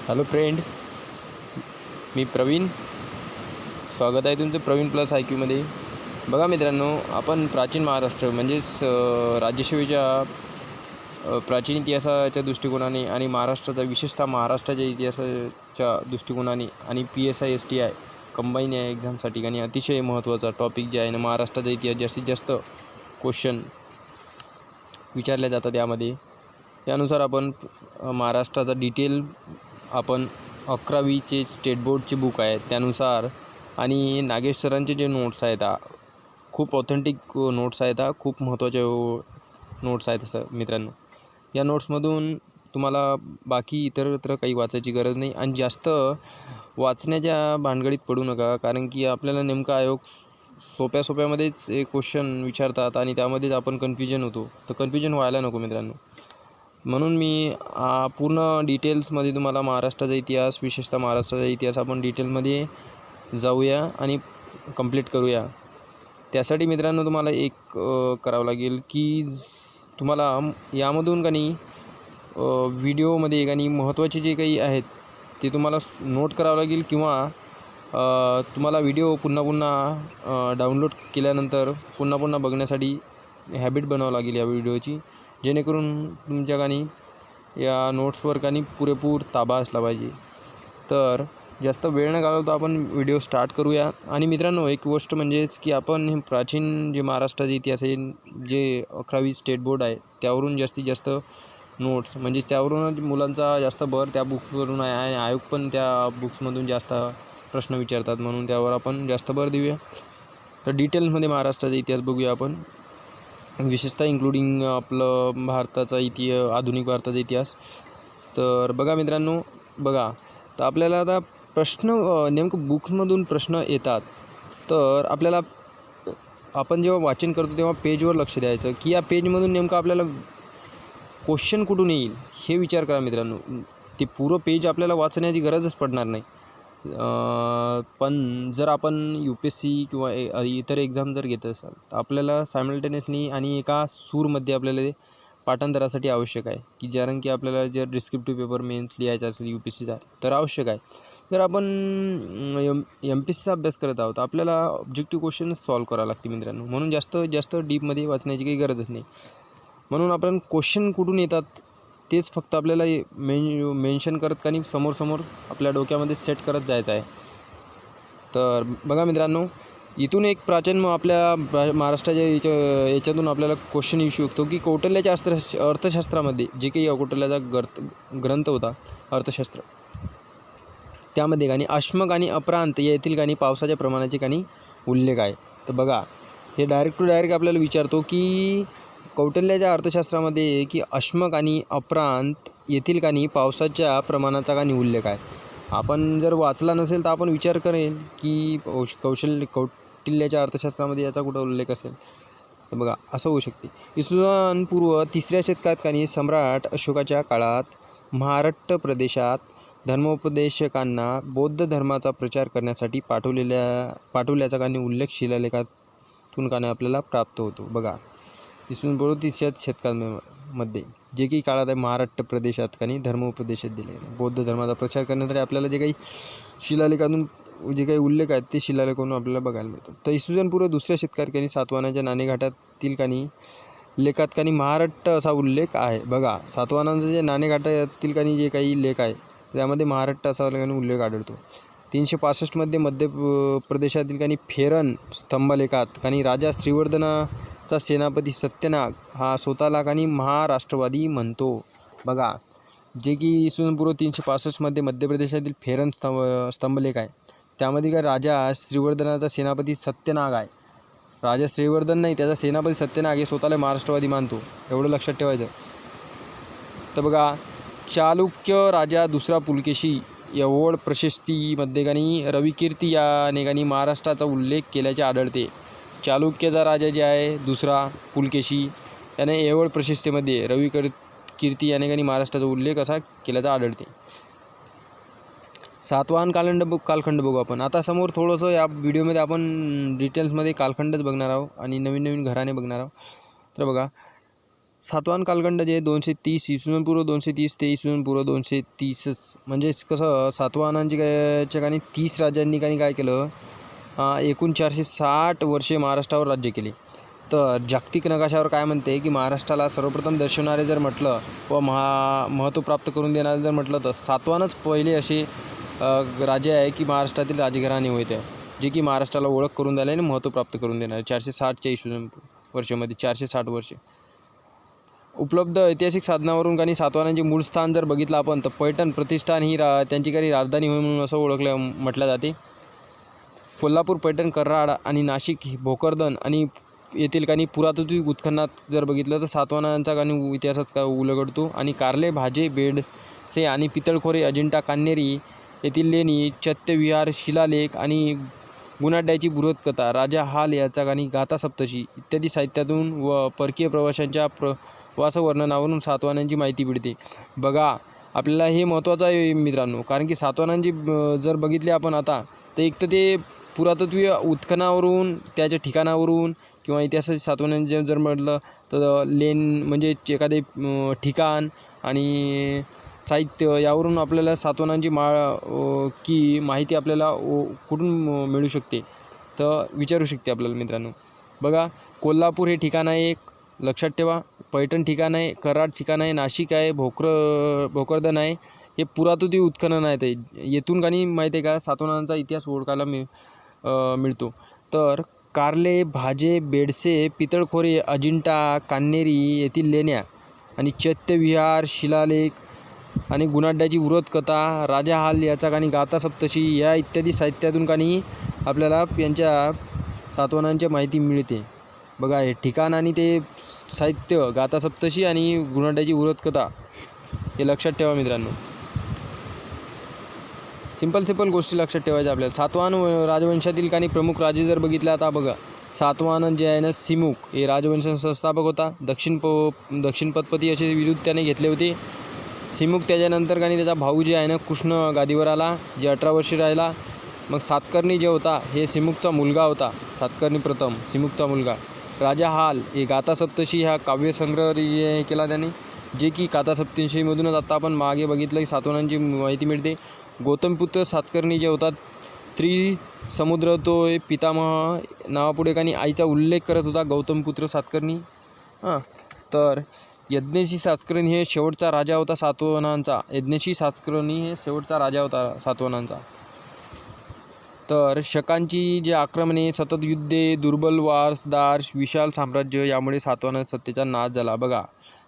Hello friend, मी प्रवीण. स्वागत आहे तुमचं प्रवीण प्लस IQ मध्ये. बघा मित्रांनो, आपण प्राचीन महाराष्ट्र म्हणजेच राज्यसेवेच्या प्राचीन इतिहासाच्या दृष्टिकोनाने आणि महाराष्ट्राचा विशेषतः महाराष्ट्राच्या इतिहासाच्या दृष्टिकोनाने आणि PSI STI कंबाईन या एक्झामसाठी आणि अतिशय महत्त्वाचा टॉपिक जे आहे ना, महाराष्ट्राचा इतिहास जास्तीत जास्त क्वेश्चन विचारले जातात यामध्ये. त्यानुसार आपण महाराष्ट्राचा डिटेल आपण 11वीचे स्टेट बोर्डचे बुक आहे त्यानुसार आणि नागेश सरांचे जे नोट्स आहेत खूप ऑथेंटिक नोट्स आहेत, खूप महत्त्वाचे नोट्स आहेत असं मित्रांनो. या नोट्समधून तुम्हाला बाकी इतरत्र काही वाचायची गरज नाही आणि जास्त वाचण्याच्या भानगडीत पडू नका, कारण की आपल्याला नेमका आयोग सोप्यामध्येच एक क्वेश्चन विचारतात आणि त्यामध्येच आपण कन्फ्युजन होतो. तर कन्फ्युजन व्हायला नको मित्रांनो. म्हणून मी पूर्ण डिटेल्समध्ये तुम्हाला महाराष्ट्राचा इतिहास, विशेषतः महाराष्ट्राचा इतिहास आपण डिटेलमध्ये जाऊया आणि कंप्लीट करूया. त्यासाठी मित्रांनो तुम्हाला एक करावं लागेल की तुम्हाला यामधून का नाही व्हिडिओमध्ये का नाही महत्त्वाचे जे काही आहेत ते तुम्हाला नोट करावं लागेल, किंवा तुम्हाला व्हिडिओ पुन्हा डाउनलोड केल्यानंतर पुन्हा बघण्यासाठी हॅबिट बनावं लागेल या व्हिडिओची, जेणेकरून तुमच्या कानी या नोट्सवर कानी पुरेपूर ताबा असला पाहिजे. तर जास्त वेळ न घालवता आपण व्हिडिओ स्टार्ट करूया. आणि मित्रांनो, एक गोष्ट म्हणजेच की आपण हे प्राचीन जे महाराष्ट्राचा इतिहास आहे, जे 11वी स्टेट बोर्ड आहे त्यावरून जास्तीत जास्त नोट्स म्हणजे त्यावरूनच मुलांचा जास्त भर त्या बुक्सवरून आहे आणि आयोग पण त्या बुक्समधून जास्त प्रश्न विचारतात, म्हणून त्यावर आपण जास्त भर देऊया. तर डिटेल्समध्ये महाराष्ट्राचा इतिहास बघूया आपण, विशेषतः इन्क्लुडिंग आपलं भारताचा आधुनिक भारताचा इतिहास. तर बघा मित्रांनो, तर आपल्याला आता प्रश्न नेमकं बुक्समधून प्रश्न येतात. तर आपल्याला आपण जेव्हा वाचन करतो तेव्हा पेजवर लक्ष द्यायचं की या पेजमधून नेमकं आपल्याला क्वेश्चन कुठून येईल हे विचार करा मित्रांनो. ते पुरं पेज आपल्याला वाचण्याची गरजच पडणार नाही. पण जर आपण UPSC किंवा इतर एक्झाम जर घेत असाल तर आपल्याला सायमल्टेनियसली आणि एका सूरमध्ये आपल्याला ते पाठांतरासाठी आवश्यक आहे, की कारण की आपल्याला जर डिस्क्रिप्टिव्ह पेपर मेन्स लिहायचा असेल UPSCचा तर आवश्यक आहे. जर आपण MPSCचा अभ्यास करत आहोत आपल्याला ऑब्जेक्टिव्ह क्वेश्चन सॉल्व करावं लागते मित्रांनो, म्हणून जास्त डीपमध्ये वाचण्याची काही गरजच नाही. म्हणून आपण क्वेश्चन कुठून येतात तेच फक्त आपल्याला मेन्शन करत का नाही समोर आपल्या डोक्यामध्ये सेट करत जायचं आहे. तर बघा मित्रांनो, इथून एक प्राचीन आपल्या महाराष्ट्राच्या याच्यातून आपल्याला क्वेश्चन येऊ शकतो की कौटिल्याच्या अर्थशास्त्रामध्ये जे काही कौटिल्याचा ग्रंथ होता अर्थशास्त्र, त्यामध्ये आणि अश्मक आणि अप्रांत येथील आणि पावसाच्या प्रमाणाचे काही उल्लेख आहे. तर बघा, हे डायरेक्ट टू डायरेक्ट आपल्याला विचारतो की कौटिल्याच्या अर्थशास्त्रामध्ये की अश्मक आणि अप्रांत येथील काही पावसाच्या प्रमाणाचा काही उल्लेख आहे. आपण जर वाचला नसेल तर आपण विचार करेल की कौटिल्याच्या अर्थशास्त्रामध्ये याचा कुठं उल्लेख असेल. तर बघा, असं होऊ शकते. इसवी पूर्व 3ऱ्या शतकात काही सम्राट अशोकाच्या काळात महाराष्ट्र प्रदेशात धर्मोपदेशकांना बौद्ध धर्माचा प्रचार करण्यासाठी पाठवल्याचा काही उल्लेख शिलालेखातून काही आपल्याला प्राप्त होतो. बघा, इसवी पूर्व 3ऱ्या शतकामध्ये जे काही काळात आहे महाराष्ट्र प्रदेशात काही धर्मोपदेश दिले, बौद्ध धर्माचा प्रचार करण्यासाठी आपल्याला जे काही शिलालेखातून जे काही उल्लेख आहेत ते शिलालेखातून आपल्याला बघायला मिळतात. तर इसवी पूर्व 2ऱ्या शतकात काही सातवाहनाच्या नाणेघाटातील काही लेखात काही महाराष्ट्र असा उल्लेख आहे. बघा, सातवाहनांचं जे नाणेघाटातील काही जे काही लेख आहे त्यामध्ये महाराष्ट्र असा उल्लेख आढळतो. 365 मध्य प्रदेशातील काही फेरन स्तंभलेखात काही राजा श्रीवर्धनाचा सेनापती सत्यनाग हा स्वतःला काही महाराष्ट्रवादी म्हणतो. बघा, जे की इसवी पूर्व 365 मध्य प्रदेशातील फेरन स्तंभलेख आहे त्यामध्ये काय राजा श्रीवर्धनाचा सेनापती सत्यनाग आहे. राजा श्रीवर्धन नाही, त्याचा सेनापती सत्यनाग हे स्वतःला महाराष्ट्रवादी मानतो, एवढं लक्षात ठेवायचं. तर बघा, चालुक्य राजा दुसरा पुलकेशी एवढ प्रशस्तीमध्ये काही रविकीर्ती याने काही महाराष्ट्राचा उल्लेख केल्याचे आढळते. चालुक्यचा राजा जे आहे दुसरा पुलकेशी याने एवढ प्रशस्तीमध्ये रविकीर्ती याने काही महाराष्ट्राचा उल्लेख असा केल्याचा आढळते. सातवाहन कालखंड बघू आपण आता समोर. थोडंसं या व्हिडिओमध्ये आपण डिटेल्समध्ये कालखंडच बघणार आहोत आणि नवीन घराणे बघणार आहोत. तर बघा, सातवाहन कालखंड जे 230 इसवी पूर्व 230 ते इसवी पूर्व 230च म्हणजेच कसं सातवाहनांची ठिकाणी 30 राजांनी काय केलं, एकूण 460 वर्षे महाराष्ट्रावर राज्य केले. तर जागतिक नकाशावर काय म्हणते की महाराष्ट्राला सर्वप्रथम दर्शवणारे जर म्हटलं व महत्त्व प्राप्त करून देणारे जर म्हटलं तर सातवाहनच पहिले असे राजे आहे की महाराष्ट्रातील राजघराणे होते, जे की महाराष्ट्राला ओळख करून द्यायला आणि महत्त्व प्राप्त करून देणार. 460च्या इसवी वर्षामध्ये 460 वर्षे. उपलब्ध ऐतिहासिक साधनावरून काही सातवाहनांचे मूळ स्थान जर बघितलं आपण तर पैठण प्रतिष्ठान ही त्यांची काही राजधानी होय म्हणून असं म्हटलं जाते. कोल्हापूर, पैठण, कराड आणि नाशिक, भोकरदन आणि येथील काही पुरातत्व उत्खननात जर बघितलं तर सातवाहनांचा काही इतिहासात उलगडतो. आणि कारले, भाजे, बेडसे आणि पितळखोरे, अजिंठा, कान्हेरी येथील लेणी, चैत्यविहार, शिलालेख आणि गुणाढ्याची बृहत्कथा, राजा हाल याचा काही गाथा सप्तशी इत्यादी साहित्यातून व परकीय प्रवाशांच्या प्रवासवर्णनावरून सातवाहनांची माहिती मिळते. बघा, आपल्याला हे महत्त्वाचं आहे मित्रांनो, कारण की सातवाहनांची जर बघितले आपण आता तर एक तर ते पुरातत्वीय उत्खनावरून, त्याच्या ठिकाणावरून किंवा इतिहासाच्या सातवाहनांचे जर म्हटलं तर लेन म्हणजे एखादे ठिकाण आणि साहित्य यावरून आपल्याला सातवाहनांची की माहिती आपल्याला कुठून मिळू शकते तर विचारू शकते आपल्याला मित्रांनो. बघा, कोल्हापूर हे ठिकाण आहे एक, लक्षात ठेवा. पैठण ठिकाण आहे, कराड ठिकाण आहे, नाशिक आहे, भोकरदन आहे. हे पुरातत्व उत्खनन आहे. ते येथून काही माहिती आहे का सातवाहनांचा इतिहास ओळखायला मिळतो. तर कारले, भाजे, बेडसे, पितळखोरे, अजिंठा, कान्हेरी येथील लेण्या आणि चैत्यविहार, शिलालेख आणि गुणाढ्याची बृहत्कथा, राजा हाल याचा काही गाथा सप्तशी या इत्यादी साहित्यातून काही आपल्याला यांच्या सातवाहनांची माहिती मिळते. बघा, हे ठिकाण आणि ते साहित्य, गाथा सप्तशी आणि गुणाढ्याची बृहत्कथा हे लक्षात ठेवा मित्रांनो. सिंपल गोष्टी लक्षात ठेवायच्या आपल्याला. सातवाहन राजवंशातील काही प्रमुख राजे जर बघितले आता बघा, सातवाहन जे आहे ना, सिमुक हे राजवंशाचा संस्थापक होता. दक्षिण पदपती असे विरुद्ध त्याने घेतले होते. सिमुक त्याच्यानंतर काही त्याचा भाऊ जे आहे ना कृष्ण गादीवर आला, जे 18 वर्षे राहिला. मग सातकर्णी जे होता हे सिमुकचा मुलगा होता. सातकर्णी प्रथम सिमुकचा मुलगा. राजा हाल हे गाथा सप्तशी हा काव्यसंग्रह केला त्याने, जे की गाथा सप्तशीमधूनच आता आपण मागे बघितलं की सातवाहनांची माहिती मिळते. गौतमपुत्र सातकर्णी जे होतात, त्रिसमुद्र तो पितामह नावापुढे काही आईचा उल्लेख करत होता गौतमपुत्र सातकर्णी. तर यज्ञेशी सातकर्णी हे शेवटचा राजा होता सातवाहनांचा. यज्ञेशी सातकर्णी हे शेवटचा राजा होता सातवाहनांचा. तर शकांची जे आक्रमणे, सतत युद्धे, दुर्बल वारसदार, विशाल साम्राज्य यामुळे सातवाहन सत्तेचा नाश झाला. बघा,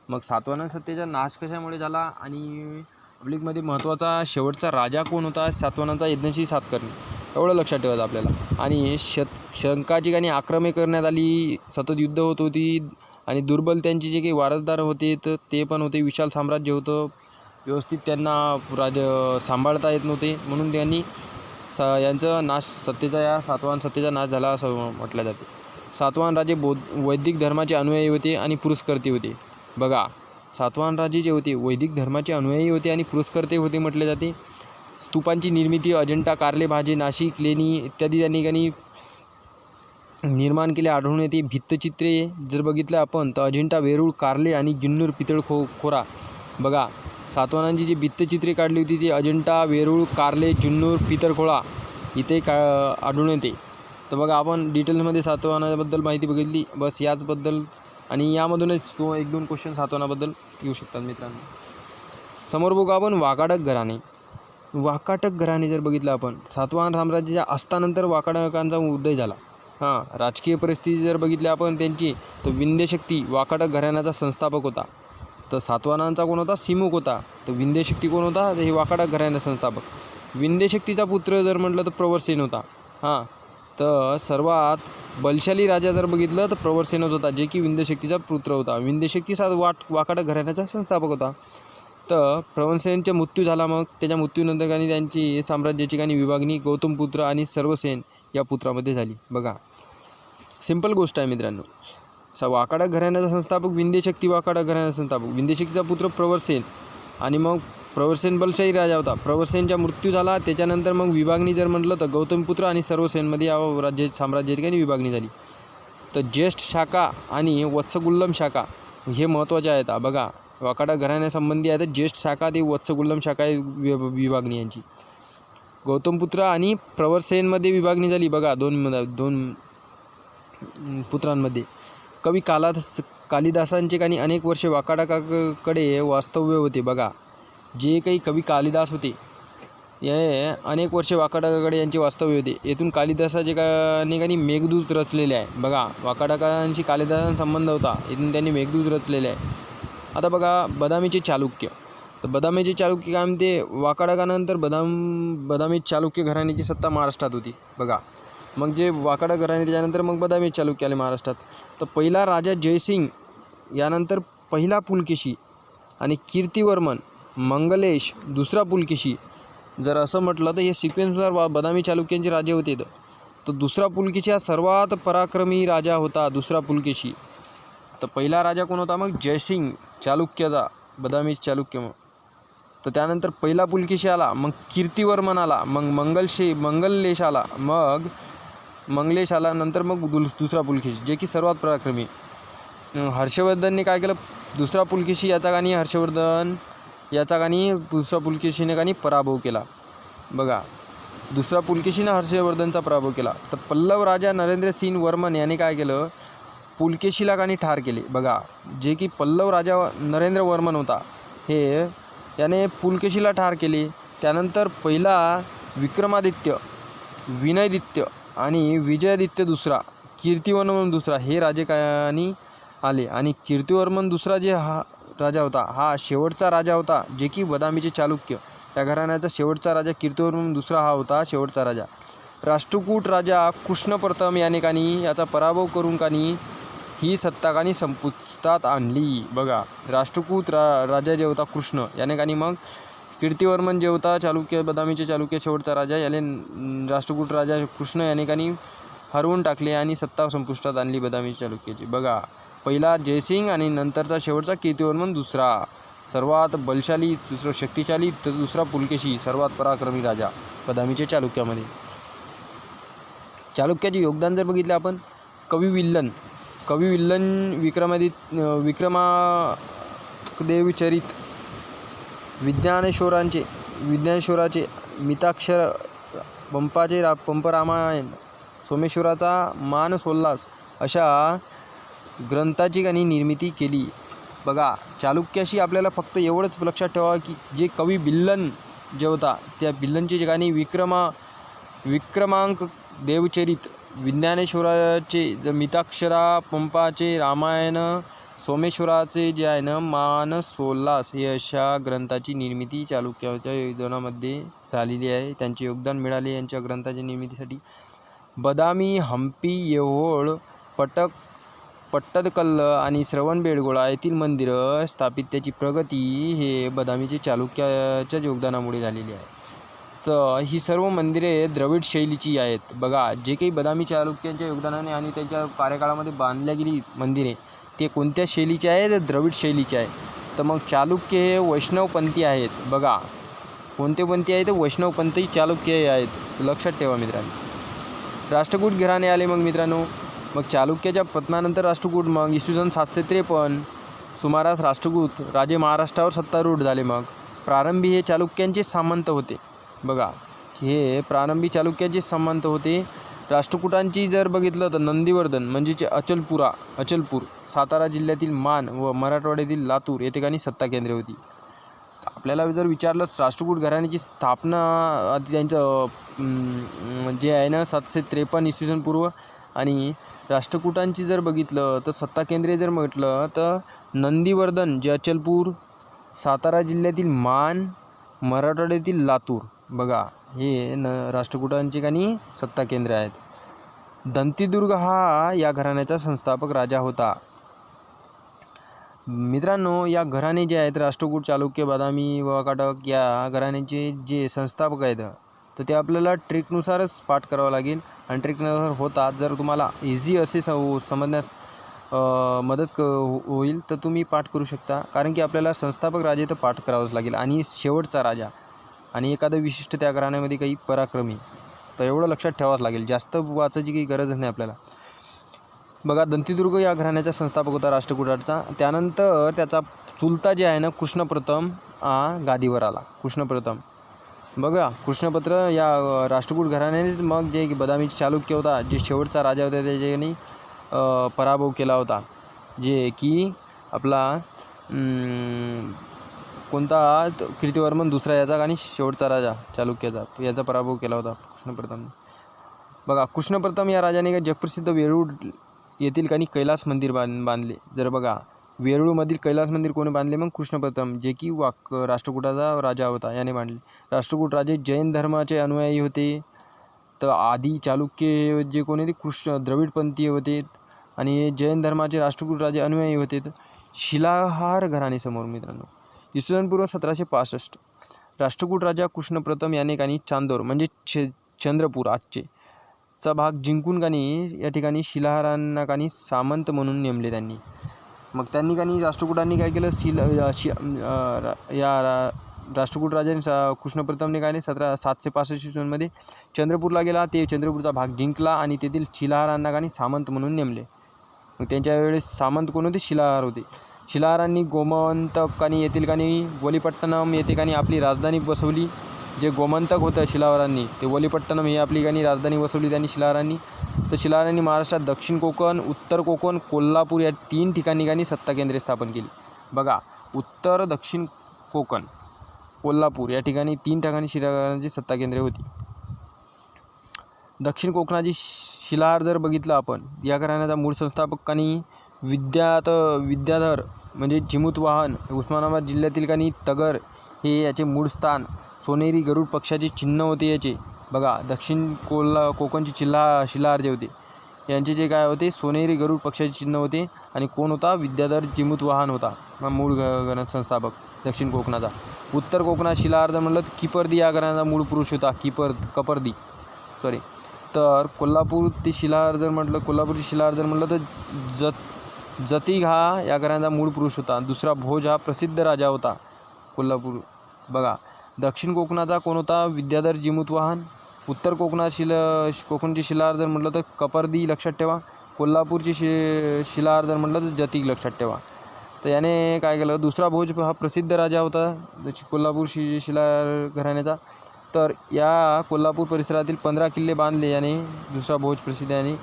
मग सातवाहन सत्तेचा नाश कशामुळे झाला आणि पब्लिकमध्ये महत्त्वाचा शेवटचा राजा कोण होता सातवाहनांचा? यज्ञेशी सातकर्णी. एवढं लक्षात ठेवायचं आपल्याला. आणि शकांची काही आक्रमणे करण्यात आली, सतत युद्ध होत होती आणि दुर्बल त्यांचे जे काही वारसदार होते तर ते पण होते. विशाल साम्राज्य होतं, व्यवस्थित त्यांना सांभाळता येत नव्हते, म्हणून त्यांनी यांचा नाश या सातवाहन सत्तेचा नाश झाला असं म्हटलं जाते. सातवाहन राजे वैदिक धर्माचे अनुयायी होते आणि पुरस्कर्ते होते. बघा, सातवाहन राजे जे होते वैदिक धर्माचे अनुयायी होते आणि पुरस्कर्ते होते म्हटले जाते. स्तूपांची निर्मिती अजिंठा, कारले, भाजे, नाशिक, लेणी इत्यादी त्यांनी काही निर्माण केले आढळून येते. भित्तचित्रे जर बघितलं आपण तर अजिंठा, वेरूळ, कारले आणि जुन्नर, पितळखोरा. बघा, सातवाहनांची जी भित्तचित्रे काढली होती ती अजिंठा, वेरूळ, कारले, जुन्नर, पितळखोळा इथे आढळून येते. तर बघा, आपण डिटेल्समध्ये सातवाहनाबद्दल माहिती बघितली बस याचबद्दल, आणि यामधूनच 1-2 क्वेश्चन सातवाहनाबद्दल येऊ शकतात मित्रांनो. समोर बघू आपण वाकाटक घराणे. वाकाटक घराणे जर बघितलं आपण, सातवाहन साम्राज्याच्या अस्तानंतर वाकाटकांचा उदय झाला. राजकीय परिस्थिती जर बघितली आपण त्यांची, तर विंध्यशक्ती वाकाटक घराण्याचा संस्थापक होता. तर सातवाहनांचा कोण होता? सिमुक होता. तर विंध्यशक्ती कोण होता? तर हे वाकाटक घराण्याचा संस्थापक. विंध्यशक्तीचा पुत्र जर म्हटलं तर प्रवरसेन होता. तर सर्वात बलशाली राजा जर बघितलं तर प्रवरसेनच होता, जे की विंध्यशक्तीचा पुत्र होता. विंध्यशक्ती वाकाटक घराण्याचा संस्थापक होता. तर प्रवरसेनचा मृत्यू झाला. मग त्याच्या मृत्यूनंतर काही त्यांची साम्राज्याची काही विभागणी गौतमपुत्र आणि सर्वसेन या पुत्रामध्ये झाली. बघा, सिंपल गोष्ट आहे मित्रांनो. वाकाटक घराण्याचा संस्थापक विंध्यशक्ती, वाकाटक घराण्याचा संस्थापक विंध्यशक्तीचा पुत्र प्रवरसेन, आणि मग प्रवरसेन बलशाही राजा होता. प्रवरसेनचा मृत्यू झाला, त्याच्यानंतर मग विभागणी जर म्हटलं तर गौतमपुत्र आणि सर्वसेनमध्ये या साम्राज्याची काही विभागणी झाली. तर ज्येष्ठ शाखा आणि वत्सगुल्लम शाखा हे महत्त्वाचे आहेत. बघा, वाकाटक घराण्यासंबंधी आहेत ज्येष्ठ शाखा ते वत्सगुल्लम शाखा विभागणी यांची. गौतमपुत्र आणि प्रवरसेनमध्ये विभागणी झाली. बघा, दोन पुत्रांमध्ये. कवी कालिदासांचे काही अनेक वर्षे वाकाटकाकडे वास्तव्य होते. बघा, जे काही कवी कालिदास होते हे अनेक वर्षे वाकाटकाकडे यांचे वास्तव्य होते. येथून कालिदासाचे काही मेघदूत रचलेले आहे. बघा, वाकाटकांशी कालिदासांचा संबंध होता, इथून त्यांनी मेघदूत रचलेले आहे. आता बघा, बदामीचे चालुक्य. तर बदामीचे चालुक्य काय म्हणते, वाकाटकानंतर बदामी चालुक्य घराण्याची सत्ता महाराष्ट्रात होती. बघा, मग जे वाकाटक घराणे त्याच्यानंतर मग बदामी चालुक्य आले महाराष्ट्रात. तर पहिला राजा जयसिंग, यानंतर पहिला पुलकेशी आणि कीर्तिवर्मन, मंगलेश दुसरा पुलकेशी. जर असं म्हटलं तर हे सिक्वेन्सनुसार बदामी चालुक्यांचे राजे होते. तर दुसरा पुलकेशी हा सर्वात पराक्रमी राजा होता. दुसरा पुलकेशी. तर पहिला राजा कोण होता मग, जयसिंग चालुक्याचा, बदामी चालुक्य. मग तर त्यानंतर पहिला पुलकेशी आला, मग कीर्तिवर्मन आला, मग मंगलेश आला, मग मंगलेश आला, नंतर मग दुसरा पुलकेशी, जे की सर्वात पराक्रमी. हर्षवर्धनने काय केलं, दुसरा पुलकेशी याचा कानी हर्षवर्धन याचा कानी दुसरा पुलकेशीने कानी पराभव केला. बघा, दुसरा पुलकेशीनं हर्षवर्धनचा पराभव केला. तर पल्लव राजा नरेंद्रसिंह वर्मन याने काय केलं, पुलकेशीला कानी ठार केले. बघा, जे की पल्लव राजा नरेंद्र वर्मन होता, हे याने पुलकेशीला ठार केले. त्यानंतर पहिला विक्रमादित्य, विनयदित्य आणि विजयादित्य दुसरा, कीर्तिवर्मन दुसरा हे राजे कानी आले. आणि कीर्तिवर्मन दुसरा जे हा राजा होता, हा शेवटचा राजा होता, जे की बदामीचे चालुक्य या घराण्याचा शेवटचा राजा. कीर्तिवर्मन दुसरा हा होता शेवटचा राजा. राष्ट्रकूट राजा कृष्ण प्रथम याने कानी याचा पराभव करून कानी ही सत्ता कानी संपुष्टात आणली. बघा, राष्ट्रकूट राजा जे होता कृष्ण याने कानी मग कीर्तिवर्मन जे होता चालुक्य बदामीचे चालुक्य शेवटचा राजा, याने राष्ट्रकूट राजा कृष्ण याने कानी हरवून टाकले आणि सत्ता संपुष्टात आणली बदामी चालुक्याची. बघा, पहिला जयसिंग आणि नंतरचा शेवटचा कीर्तिवर्मन दुसरा, सर्वात बलशाली, दुसरा शक्तिशाली, तर दुसरा पुलकेशी, सर्वात पराक्रमी राजा बदामीच्या चालुक्यामध्ये. चालुक्याचे योगदान जर बघितले आपण, कवी विल्लन विक्रमादेवचरित, विज्ञानेश्वराचे मिताक्षर, पंपरामायण, सोमेश्वराचा मानसोल्लास अशा ग्रंथाची काही निर्मिती केली. बघा, चालुक्याशी आपल्याला फक्त एवढंच लक्षात ठेवा की जे कवी बिल्लन जे होता, त्या बिल्लनचे जे काही विक्रमांक देवचरित, विज्ञानेश्वराचे मिताक्षरा, पंपाचे रामायण, सोमेश्वराचे जे आहे ना मानसोल्लास, हे अशा ग्रंथाची निर्मिती चालुक्याच्या योगदानामध्ये झालेली आहे. त्यांचे योगदान मिळाले यांच्या ग्रंथाच्या निर्मितीसाठी. बदामी, हंपी, ऐहोळ, पट्टदकल्ल आणि श्रवणबेळगोळा येथील मंदिरं स्थापित त्याची प्रगती हे बदामीचे चालुक्याच्या योगदानामुळे झालेली आहे. तर ही सर्व मंदिरे द्रविड शैलीची आहेत. बघा, जे काही बदामी चालुक्यांच्या योगदानाने आणि त्यांच्या कार्यकाळामध्ये बांधल्या गेली मंदिरे, ते कोणत्या शैलीचे आहेत, द्रविड शैलीचे आहे. तर मग चालुक्य हे वैष्णवपंथी आहेत. बघा, कोणते पंथी आहेत, वैष्णवपंथी चालुक्य आहेत, लक्षात ठेवा मित्रांनो. राष्ट्रकूट घराणे आले मग मित्रांनो. मग चालुक्याच्या पतनानंतर राष्ट्रकूट, मग इसवी सन 753 सुमारास राष्ट्रकूट राजे महाराष्ट्रावर सत्तारूढ झाले. मग प्रारंभी हे चालुक्यांचे सामंत होते. बघा, हे प्रारंभी चालुक्यांचे सामंत होते. राष्ट्रकूटांची जर बघितलं तर नंदीवर्धन म्हणजेच अचलपूर, सातारा जिल्ह्यातील मान व मराठवाड्यातील लातूर येथे काही सत्ता केंद्रे होती. आपल्याला जर विचारलं राष्ट्रकूट घराण्याची स्थापना त्यांचं जे आहे ना 753 इसवी सन पूर्व, आणि राष्ट्रकूटांची जर बघितलं तर सत्ता केंद्रे जर म्हटलं तर नंदीवर्धन जे अचलपूर, सातारा जिल्ह्यातील मान, मराठवाड्यातील लातूर. बघा, हे राष्ट्रकूटांची काही सत्ता केंद्रे आहेत. दंतीदुर्ग हा या घराण्याचा संस्थापक राजा होता. मित्रांनो, या घराणे जे आहेत राष्ट्रकूट, चालुक्य, बदामी, वाकाटक या घराण्याचे जे संस्थापक आहेत, तर ते आपल्याला ट्रिकनुसारच पाठ करावं लागेल. आणि ट्रिकनुसार होतात. जर तुम्हाला इझी असे समजण्यास मदत होईल तर तुम्ही पाठ करू शकता. कारण की आपल्याला संस्थापक राजे तर पाठ करावंच लागेल, आणि शेवटचा राजा, आणि एखादं विशिष्ट त्या घराण्यामध्ये काही पराक्रमी, तर एवढं लक्षात ठेवावंच लागेल. जास्त वाचायची काही गरजच नाही आपल्याला. बघा, दंतीदुर्ग या घराण्याचा संस्थापक होता राष्ट्रकूटाचा. त्यानंतर त्याचा चुलता जे आहे ना कृष्णप्रथम गादीवर आला. कृष्णप्रथम, बघा, कृष्णपत्र या राष्ट्रकूट घराण्यानेच मग जे बदामी चालुक्य होता, जे शेवटचा राजा होता, त्याच्याने पराभव केला होता. जे की आपला कोणता कीर्तिवर्मन दुसरा याचा आणि शेवटचा राजा चालुक्याचा, याचा पराभव केला होता कृष्णप्रथम. बघा, कृष्णप्रथम या राजाने जगप्रसिद्ध वेरूळ येथील काही कैलास मंदिर बांधले. जर बघा, वेरूळमधील कैलास मंदिर कोणी बांधले? मग कृष्णप्रथम, जे की राष्ट्रकूटाचा राजा होता, याने बांधले. राष्ट्रकूट राजे जैन धर्माचे अनुयायी होते. तर आधी चालुक्य जे कोणी ते द्रविडपंथीय होते आणि जैन धर्माचे राष्ट्रकूट राजे अनुयायी होते. शिलाहार घराणेसमोर मित्रांनो, इसवी सन 1765 राष्ट्रकूट राजा कृष्णप्रथम याने काही चांदोर म्हणजे चंद्रपूर आजचे चा भाग जिंकून या ठिकाणी शिलाहारांना सामंत म्हणून नेमले त्यांनी. मग त्यांनी राष्ट्रकूटांनी काय केलं, राष्ट्रकूट राजाने कृष्णप्रथमने 765 इसवीमध्ये चंद्रपूरला गेला. ते चंद्रपूरचा भाग जिंकला आणि तेथील शिलाहारांना सामंत म्हणून नेमले. मग त्यांच्या वेळेस सामंत कोण होते? शिलाहार होते. शिलाहारांनी गोमंतक येथील वलीपट्टणम येथे आपली राजधानी बसवली. जे गोमंतक होतं शिलाहारांनी, ते वलीपट्टणम ही आपली राजधानी बसवली त्यांनी शिलाहारांनी. तर शिलाहारांनी महाराष्ट्रात दक्षिण कोकण, उत्तर कोकण, कोल्हापूर या 3 ठिकाणी सत्ता केंद्रे स्थापन केली. बघा, उत्तर, दक्षिण कोकण, कोल्हापूर या ठिकाणी 3 ठिकाणी शिलाहारांची सत्ता केंद्रे होती. दक्षिण कोकणाची शिलाहार जर बघितलं आपण, या घराण्याचा मूळ संस्थापक विद्याधर म्हणजे जिमूतवाहन, उस्मानाबाद जिल्ह्यातील तगर हे याचे मूळ स्थान. सोनेरी गरुड पक्षाचे चिन्ह होते याचे. बघा, दक्षिण कोकणची शिलाहार जे होते यांचे जे काय होते, सोनेरी गरुड पक्षाचे चिन्ह होते. आणि कोण होता? विद्याधर जिमूतवाहन होता मूळ संस्थापक दक्षिण कोकणाचा. उत्तर कोकणात शिलाहार जर म्हणलं तर किपर्दी या घराण्याचा मूळ पुरुष होता. कपर्दी. तर कोल्हापूरची शिलाहार जर म्हटलं तर जतीग हा या घराण्याचा मूळ पुरुष होता. दुसरा भोज हा प्रसिद्ध राजा होता कोल्हापूर. बघा, दक्षिण कोकणाचा कोण होता? विद्याधर जिमूतवाहन. उत्तर कोकणची शिलाहार जर म्हटलं तर कपर्दी लक्षात ठेवा. कोल्हापूरची शिलाहार जर म्हटलं तर जतीग लक्षात ठेवा. तर याने काय केलं? दुसरा भोज हा प्रसिद्ध राजा होता कोल्हापूर शिलाहार घराण्याचा. तर या कोल्हापूर परिसरातील 15 किल्ले बांधले याने, दुसरा भोज प्रसिद्ध याने.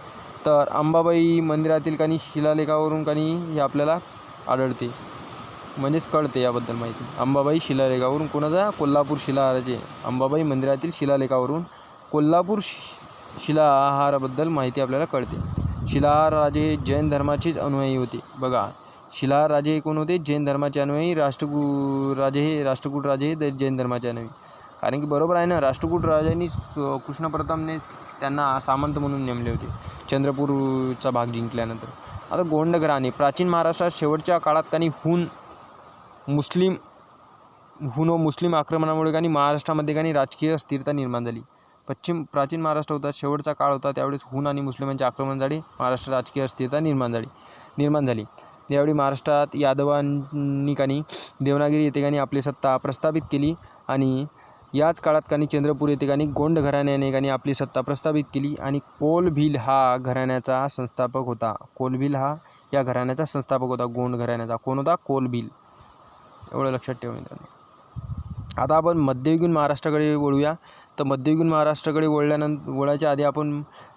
तर अंबाबाई मंदिरातील शिलालेखावरून हे आपल्याला आढळते, म्हणजेच कळते याबद्दल माहिती. अंबाबाई शिलालेखावरून कोणाचा? कोल्हापूर शिलाहाराचे. अंबाबाई मंदिरातील शिलालेखावरून कोल्हापूर शिलाहाराबद्दल माहिती आपल्याला कळते. शिलाहार राजे हे जैन धर्माचेच अनुयायी होते. बघा, शिलाहार राजे हे कोण होते? जैन धर्माचे अनुयायी. राष्ट्रकूट राजे हे जैन धर्माचे अनुयायी. कारण की बरोबर आहे ना, राष्ट्रकूट राजांनी कृष्णप्रथमने त्यांना सामंत म्हणून नेमले होते चंद्रपूरचा भाग जिंकल्यानंतर. आता गोंड घराणे. प्राचीन महाराष्ट्रात शेवटच्या काळात हुन व मुस्लिम आक्रमणामुळे महाराष्ट्रामध्ये राजकीय अस्थिरता निर्माण झाली. प्राचीन महाराष्ट्र होता, शेवटचा काळ होता, त्यावेळेस हुन आणि मुस्लिमांचे आक्रमण झाले. महाराष्ट्रात राजकीय अस्थिरता निर्माण झाली. यावेळी महाराष्ट्रात यादवांनी देवनागरी येथे आपली सत्ता प्रस्थापित केली. आणि याच काळात चंद्रपूर येथे गोंड घराण्याने आपली सत्ता प्रस्थापित केली. आणि कोलभील हा घराण्याचा संस्थापक होता. कोलभील हा या घराण्याचा संस्थापक होता, गोंड घराण्याचा. कोण होता? कोलभील. एवढं लक्षात ठेवा मित्रांनो. आता आपण मध्ययुगीन महाराष्ट्राकडे वळूया. तर मध्ययुगीन महाराष्ट्राकडे वळायच्या आधी आपण